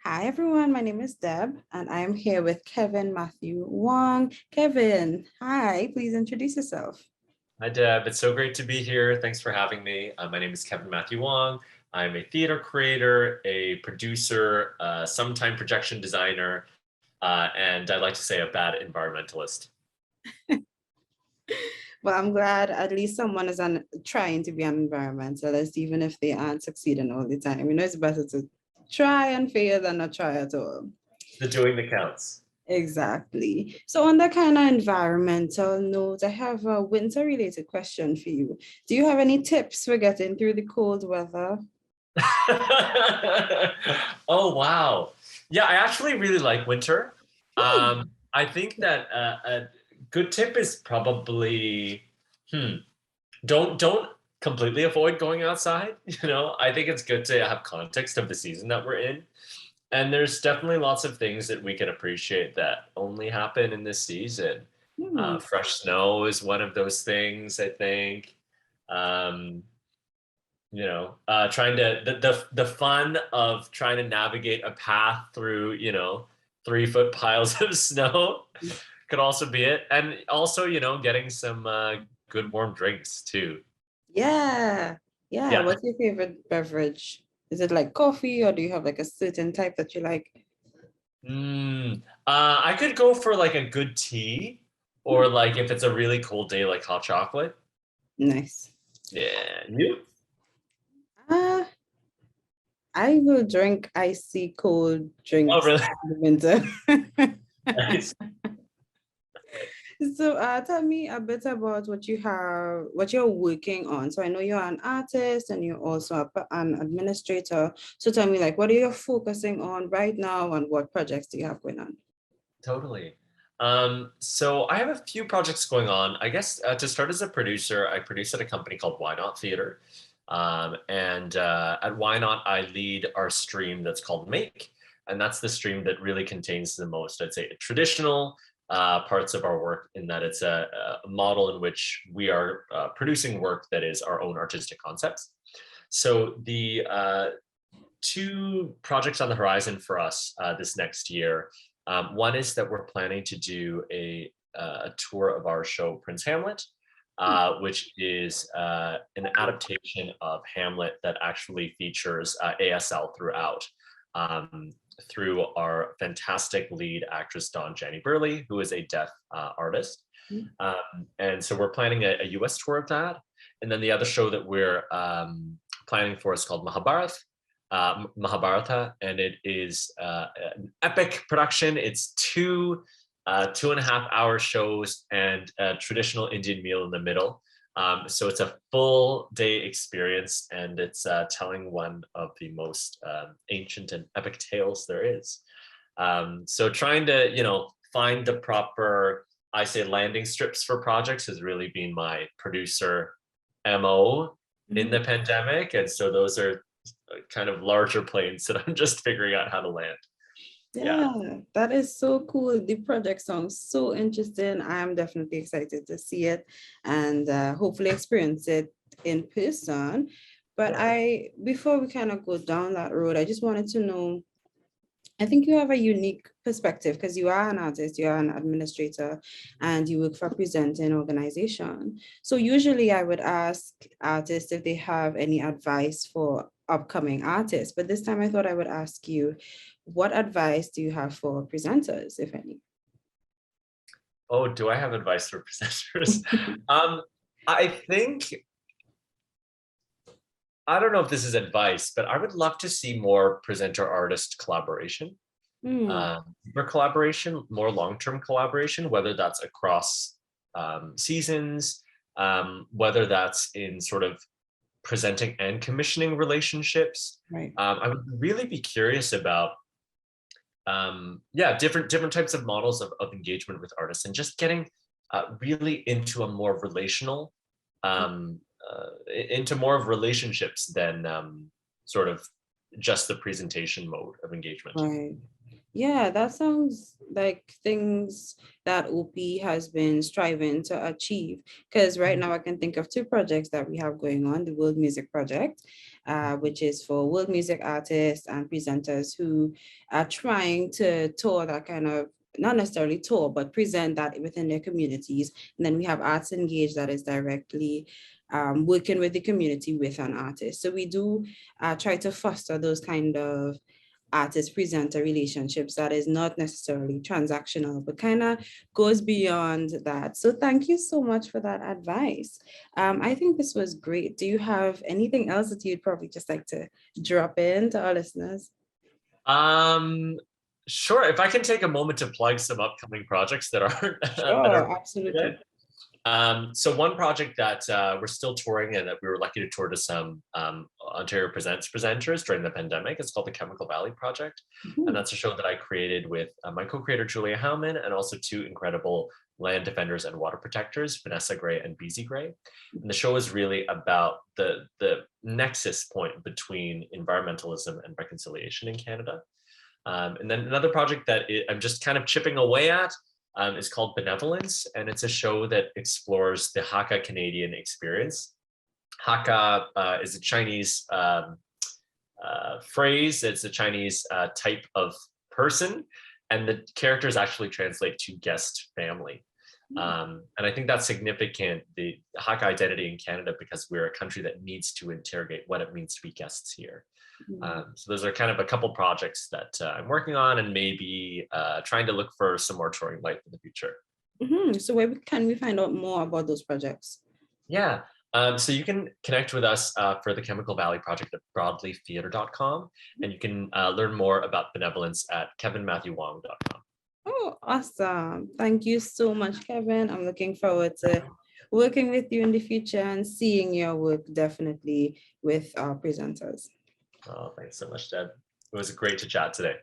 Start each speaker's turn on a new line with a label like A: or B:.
A: Hi, everyone. My name is Deb, and I'm here with Kevin Matthew Wong. Kevin, hi, please introduce yourself.
B: Hi, Deb. It's so great to be here. Thanks for having me. My name is Kevin Matthew Wong. I'm a theater creator, a producer, sometime projection designer, and I'd like to say a bad environmentalist.
A: Well, I'm glad at least someone is trying to be an environmentalist, even if they aren't succeeding all the time. It's better to try and fail than not try at all.
B: The doing that counts.
A: Exactly. So, on that kind of environmental note, I have a winter related question for you. Do you have any tips for getting through the cold weather?
B: Oh, wow. Yeah, I actually really like winter. I think that a good tip is probably hmm, don't completely avoid going outside. I think it's good to have context of the season that we're in. And there's definitely lots of things that we can appreciate that only happen in this season.
A: Hmm.
B: Fresh snow is one of those things, I think. Um, Trying to the fun of trying to navigate a path through 3 foot piles of snow could also be it, and also getting some good warm drinks too.
A: Yeah. Yeah.
B: Yeah.
A: What's your favorite beverage? Is it like coffee or do you have like a certain type that you like?
B: I could go for like a good tea, or
A: Hmm,
B: like if it's a really cold day, like hot chocolate.
A: nice.
B: Yeah, you?
A: Uh, I will drink icy cold
B: Oh,
A: drinks
B: really?
A: in the winter.
B: Nice.
A: So tell me a bit about what you're working on. So I know you're an artist and you're also an administrator. So tell me like what are you focusing on right now and what projects do you have going on?
B: Totally. So I have a few projects going on. I guess to start as a producer, I produce at a company called Why Not Theater. And at Why Not, I lead our stream that's called Make. And that's the stream that really contains the most, I'd say, traditional parts of our work, in that it's a model in which we are producing work that is our own artistic concepts. So the two projects on the horizon for us this next year. One is that we're planning to do a tour of our show Prince Hamlet, which is an adaptation of Hamlet that actually features ASL throughout. Um, Through our fantastic lead actress Dawn Janney Burley, who is a deaf artist. And so we're planning a US tour of that. And then the other show that we're planning for is called Mahabharata, and it is an epic production. It's 2.5 hour shows and a traditional Indian meal in the middle. So it's a full day experience, and it's telling one of the most ancient and epic tales there is. So trying to, find the proper, I say, landing strips for projects has really been my producer MO in
A: Mhm.
B: the pandemic. And so those are kind of larger planes that I'm just figuring out how to land. Yeah,
A: Yeah, that is so cool. The project sounds so interesting. I'm definitely excited to see it and hopefully experience it in person. But
B: yeah.
A: before we kind of go down that road, I just wanted to know, I think you have a unique perspective because you are an artist, you are an administrator, and you work for a presenting organization. So usually I would ask artists if they have any advice for upcoming artists, but this time I thought I would ask you, what advice do you have for presenters, if any?
B: Oh, do I have advice for presenters? um, I think, I don't know if this is advice, but I would love to see more presenter artist collaboration.
A: Hmm,
B: For collaboration, more long-term collaboration, whether that's across seasons, whether that's in sort of presenting and commissioning relationships.
A: right.
B: I would really be curious about yeah, different types of models of engagement with artists, and just getting really into a more relational into more of relationships than sort of just the presentation mode of engagement.
A: Right. Yeah, that sounds like things that OP has been striving to achieve. Because right now I can think of two projects that we have going on, the World Music Project which is for world music artists and presenters who are trying to tour that kind of, not necessarily tour, but present that within their communities. And then we have Arts Engaged that is directly working with the community with an artist. So we do try to foster those kind of artist presenter relationships that is not necessarily transactional, but kind of goes beyond that. So thank you so much for that advice. I think this was great. Do you have anything else that you'd probably just like to drop in to our listeners?
B: Sure. If I can take a moment to plug some upcoming projects that aren't that
A: Sure,
B: are
A: absolutely.
B: So one project that we're still touring and that we were lucky to tour to some Ontario Presents presenters during the pandemic. It's called the Chemical Valley Project. And that's a show that I created with my co-creator, Julia Howman, and also two incredible land defenders and water protectors, Vanessa Gray and BZ Gray. And the show is really about the nexus point between environmentalism and reconciliation in Canada. And then another project that I'm just kind of chipping away at is called Benevolence, and it's a show that explores the Hakka-Canadian experience. Hakka is a Chinese phrase. It's a Chinese type of person, and the characters actually translate to guest family. And I think that's significant, the Hakka identity in Canada, because we're a country that needs to interrogate what it means to be guests here. So those are kind of a couple projects that I'm working on, and maybe trying to look for some more touring life in the future.
A: So where can we find out more about those projects?
B: Yeah, so you can connect with us for the Chemical Valley Project at broadleaftheater.com, and you can learn more about Benevolence at kevinmatthewwong.com.
A: Oh, awesome. Thank you so much, Kevin. I'm looking forward to working with you in the future and seeing your work definitely with our presenters.
B: Oh, thanks so much, Deb. It was great to chat today.